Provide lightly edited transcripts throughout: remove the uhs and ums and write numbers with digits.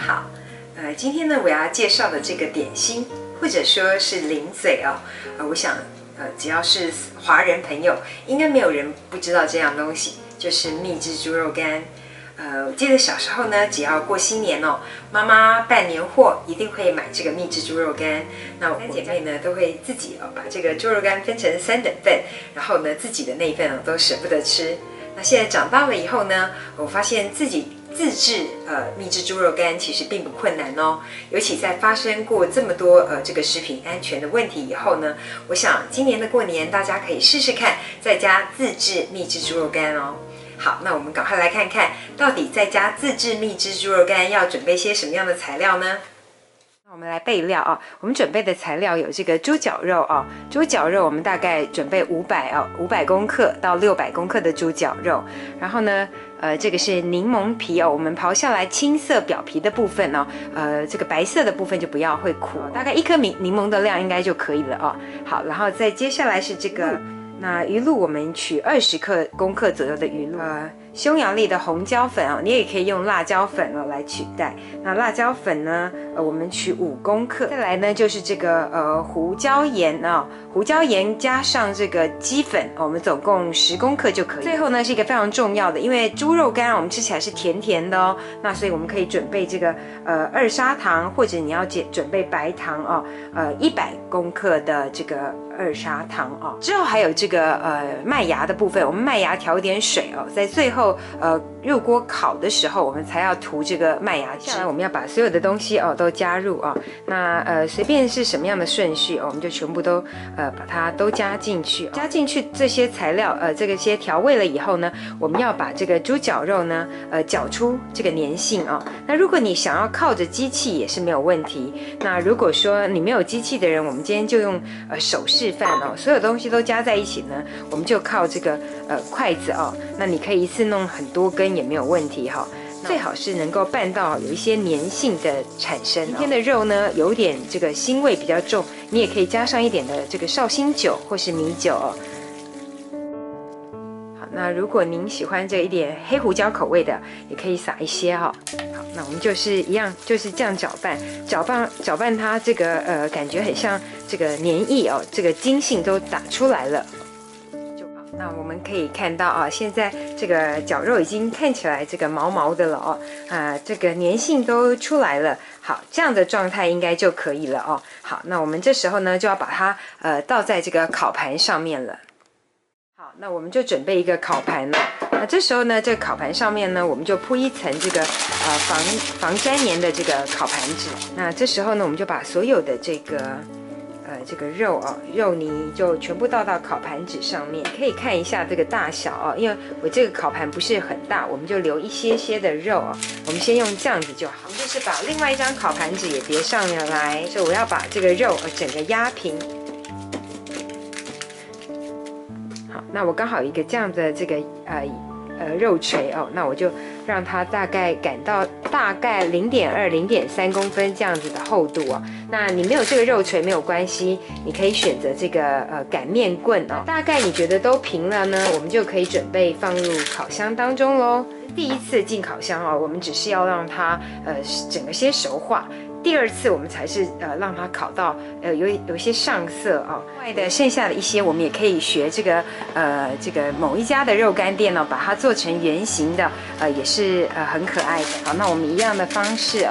好，今天呢我要介绍的这个点心，或者说是零嘴哦，我想只要是华人朋友，应该没有人不知道这样东西，就是蜜汁猪肉干。我记得小时候呢，只要过新年哦，妈妈办年货一定会买这个蜜汁猪肉干。那我们姐妹呢都会自己把这个猪肉干分成3等份，然后呢自己的那一份都舍不得吃。那现在长大了以后呢，我发现自己自制蜜汁猪肉干其实并不困难哦。尤其在发生过这么多这个食品安全的问题以后呢，我想今年的过年大家可以试试看，在家自制蜜汁猪肉干哦。好，那我们赶快来看看，到底在家自制蜜汁猪肉干要准备些什么样的材料呢？那我们来备料啊，我们准备的材料有这个猪脚肉啊，猪脚肉我们大概准备500公克到600公克的猪脚肉，然后呢，这个是柠檬皮哦，我们刨下来青色表皮的部分哦，这个白色的部分就不要，会苦，大概1颗柠檬的量应该就可以了哦。好，然后再接下来是这个。那鱼露我们取20公克左右的鱼露，匈牙利的红椒粉啊，你也可以用辣椒粉来取代。那辣椒粉呢，我们取5公克。再来呢就是这个胡椒盐啊，胡椒盐加上这个鸡粉，我们总共10公克就可以。最后呢是一个非常重要的，因为猪肉干我们吃起来是甜甜的哦，那所以我们可以准备这个2砂糖，或者你要准备白糖哦，100公克的这个2砂糖哦。之后还有这个麦芽的部分，我们麦芽调一点水哦，在最后入锅烤的时候，我们才要涂这个麦芽汁。下来我们要把所有的东西都加入哦。那随便是什么样的顺序我们就全部都把它都加进去。加进去这些材料这些调味了以后呢，我们要把这个猪脚肉呢搅出这个粘性哦。那如果你想要靠着机器也是没有问题。那如果说你没有机器的人，我们今天就用手示范哦，所有东西都加在一起呢，我们就靠这个筷子哦。那你可以一次弄很多根也没有问题哈。最好是能够拌到有一些粘性的产生。今天的肉呢有点这个腥味比较重，你也可以加上一点的这个绍兴酒或是米酒哦。好，那如果您喜欢这一点黑胡椒口味的，也可以撒一些哈。好，那我们就是一样，就是这样搅拌它，这个感觉很像这个黏液哦，这个筋性都打出来了。那我们可以看到啊，现在这个绞肉已经看起来这个毛毛的了哦，这个粘性都出来了。好，这样的状态应该就可以了哦。好，那我们这时候呢就要把它倒在这个烤盘上面了。好，那我们就准备一个烤盘了。那这时候呢，这个烤盘上面呢，我们就铺一层这个防粘黏的这个烤盘纸。那这时候呢，我们就把所有的这个肉肉泥就全部倒到烤盘纸上面，可以看一下这个大小因为我这个烤盘不是很大，我们就留一些的肉我们先用这样子就好。我们就是把另外一张烤盘纸也叠上来，所以我要把这个肉整个压平。好，那我刚好有一个这样的这个肉锤那我就让它大概擀到大概0.2、0.3公分这样子的厚度那你没有这个肉锤没有关系，你可以选择这个擀面棍大概你觉得都平了呢，我们就可以准备放入烤箱当中咯。第一次进烤箱我们只是要让它整个先熟化。第2次我们才是让它烤到有一些上色另外的剩下的一些我们也可以学这个某一家的肉干店把它做成圆形的也是很可爱的。好，那我们一样的方式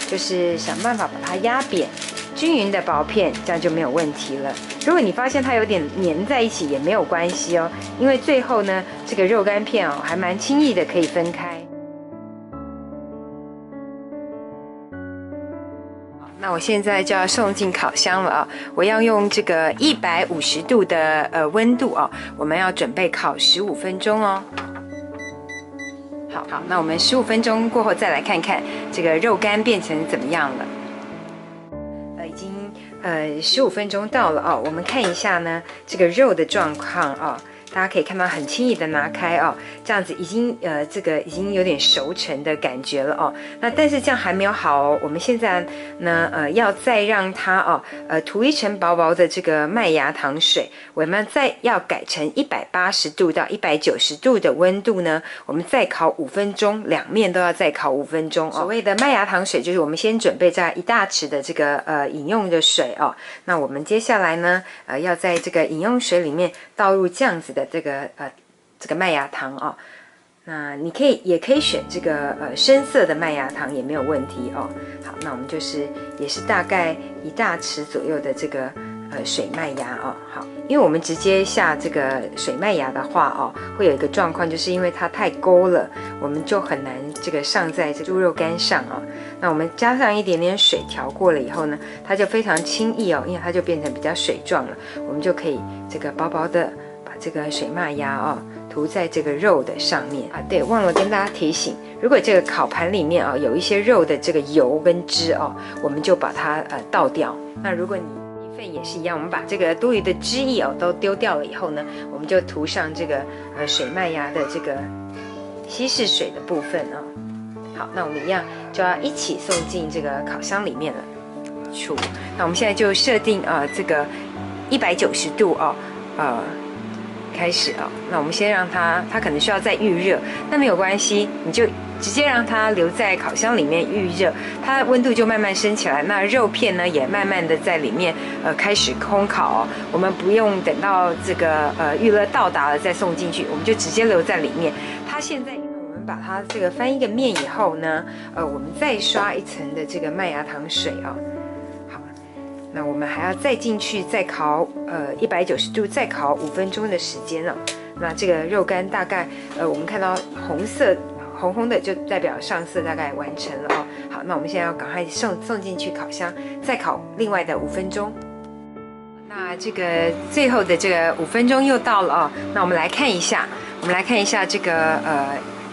就是想办法把它压扁，均匀的薄片，这样就没有问题了。如果你发现它有点粘在一起也没有关系因为最后呢这个肉干片还蛮轻易的可以分开。那我现在就要送进烤箱了我要用这个150度的温度我们要准备烤15分钟好，那我们15分钟过后再来看看这个肉干变成怎么样了。已经15分钟到了我们看一下呢这个肉的状况大家可以看到很轻易的拿开哦，这样子已经这个已经有点熟成的感觉了哦。那但是这样还没有好哦，我们现在呢要再让它哦涂一层薄薄的这个麦芽糖水，我们再要改成180度到190度的温度呢，我们再烤5分钟，两面都要再烤5分钟哦。所谓的麦芽糖水就是我们先准备在1大匙的这个饮用的水哦，那我们接下来呢要在这个饮用水里面倒入这样子的这个麦芽糖哦。那你也可以选这个深色的麦芽糖也没有问题哦。好，那我们也是大概1大匙左右的这个水麦芽哦。好，因为我们直接下这个水麦芽的话哦，会有一个状况，就是因为它太勾了，我们就很难这个上在这猪肉干上哦。那我们加上一点点水调过了以后呢，它就非常轻易哦，因为它就变成比较水状了，我们就可以这个薄薄的把这个水麦芽哦涂在这个肉的上面啊。对，忘了跟大家提醒，如果这个烤盘里面有一些肉的这个油跟汁哦，我们就把它倒掉。那如果你米粉也是一样，我们把这个多余的汁液都丢掉了以后呢，我们就涂上这个水麦芽的这个稀释水的部分哦。好，那我们一样就要一起送进这个烤箱里面了。那我们现在就设定这个190度哦，开始哦。那我们先让它可能需要再预热，那没有关系，你就直接让它留在烤箱里面预热，它温度就慢慢升起来，那肉片呢也慢慢的在里面开始烘烤哦。我们不用等到这个预热到达了再送进去，我们就直接留在里面。它现在我们把它这个翻一个面以后呢，我们再刷一层的这个麦芽糖水哦。好，那我们还要再进去再烤190度再烤5分钟的时间哦。那这个肉干大概我们看到红红的就代表上色大概完成了哦。好，那我们现在要赶快送进去烤箱，再烤另外的5分钟。那这个最后的这个5分钟又到了哦。那我们来看一下，这个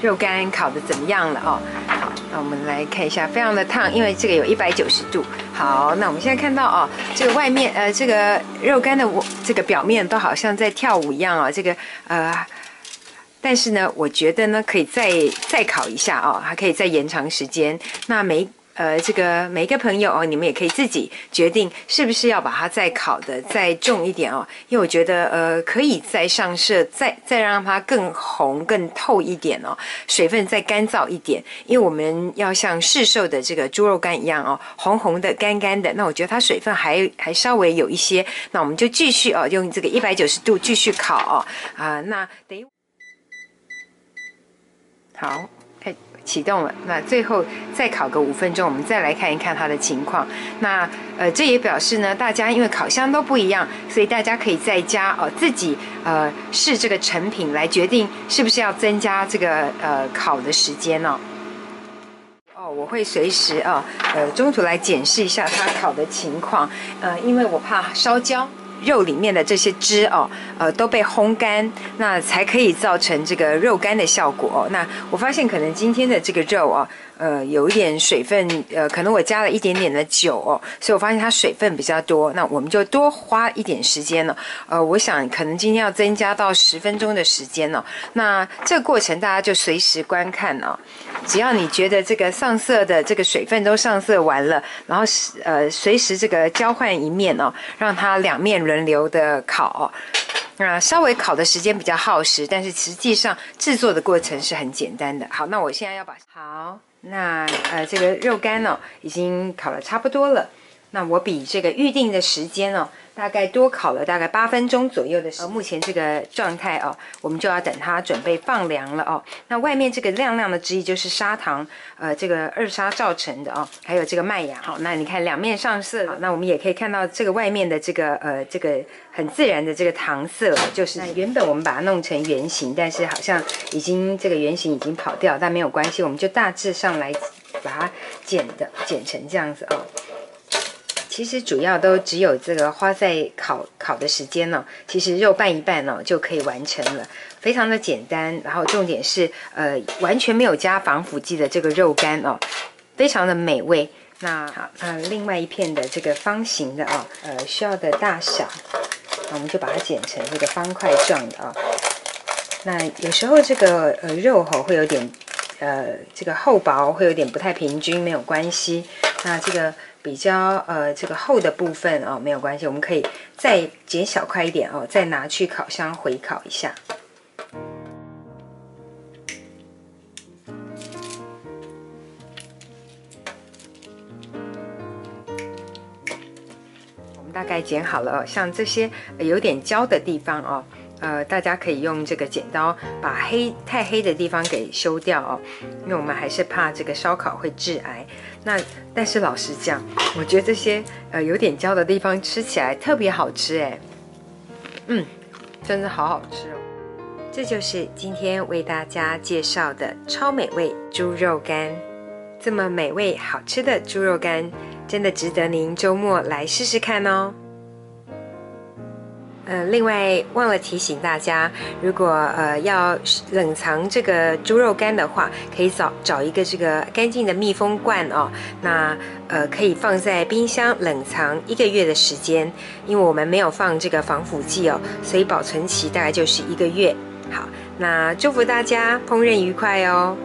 肉干烤的怎么样了哦。好，那我们来看一下，非常的烫，因为这个有190度。好，那我们现在看到哦，这个外面这个肉干的这个表面都好像在跳舞一样哦。这个但是呢，我觉得呢可以再烤一下哦，还可以再延长时间。那这个每一个朋友哦，你们也可以自己决定是不是要把它再烤的再重一点哦，因为我觉得可以再上色，再让它更红更透一点哦，水分再干燥一点，因为我们要像市售的这个猪肉干一样哦，红红的干干的。那我觉得它水分还稍微有一些，那我们就继续哦，用这个190度继续烤哦。那等于好。启动了，那最后再烤个5分钟，我们再来看一看它的情况。那这也表示呢，大家因为烤箱都不一样，所以大家可以在家自己试这个成品来决定是不是要增加这个烤的时间哦。我会随时中途来检视一下它烤的情况，因为我怕烧焦。肉里面的这些汁都被烘干，那才可以造成这个肉干的效果哦。那我发现可能今天的这个肉有一点水分，可能我加了一点点的酒哦，所以我发现它水分比较多。那我们就多花一点时间了。我想可能今天要增加到10分钟的时间哦。那这个过程大家就随时观看哦。只要你觉得这个上色的这个水分都上色完了，然后随时这个交换一面哦，让它两面轮流的烤哦。稍微烤的时间比较耗时，但是实际上制作的过程是很简单的。好，那我现在要好，那这个肉干已经烤了差不多了。那我比这个预定的时间大概多烤了大概8分钟左右的时间。目前这个状态我们就要等它准备放凉了那外面这个亮亮的汁液就是砂糖，这个2砂造成的还有这个麦芽那你看两面上色了。那我们也可以看到这个外面的这个很自然的这个糖色，就是原本我们把它弄成圆形，但是好像这个圆形已经跑掉，但没有关系，我们就大致上来把它剪成这样子其实主要都只有这个花在烤的时间其实肉拌一拌就可以完成了，非常的简单。然后重点是完全没有加防腐剂的这个肉干非常的美味。那好，那另外一片的这个方形的需要的大小，我们就把它剪成这个方块状的那有时候这个肉会有点这个厚薄会有点不太平均，没有关系。那这个比较这个厚的部分哦没有关系，我们可以再剪小块一点哦，再拿去烤箱回烤一下。我们大概剪好了哦，像这些有点焦的地方哦。大家可以用这个剪刀把太黑的地方给修掉哦，因为我们还是怕这个烧烤会致癌。那但是老实讲，我觉得这些有点焦的地方吃起来特别好吃哎，真的好好吃哦。这就是今天为大家介绍的超美味猪肉干。这么美味好吃的猪肉干，真的值得您周末来试试看哦。另外忘了提醒大家，如果要冷藏这个猪肉干的话，可以找一个这个干净的密封罐哦。那可以放在冰箱冷藏1个月的时间，因为我们没有放这个防腐剂哦，所以保存期大概就是1个月。好，那祝福大家烹饪愉快哦。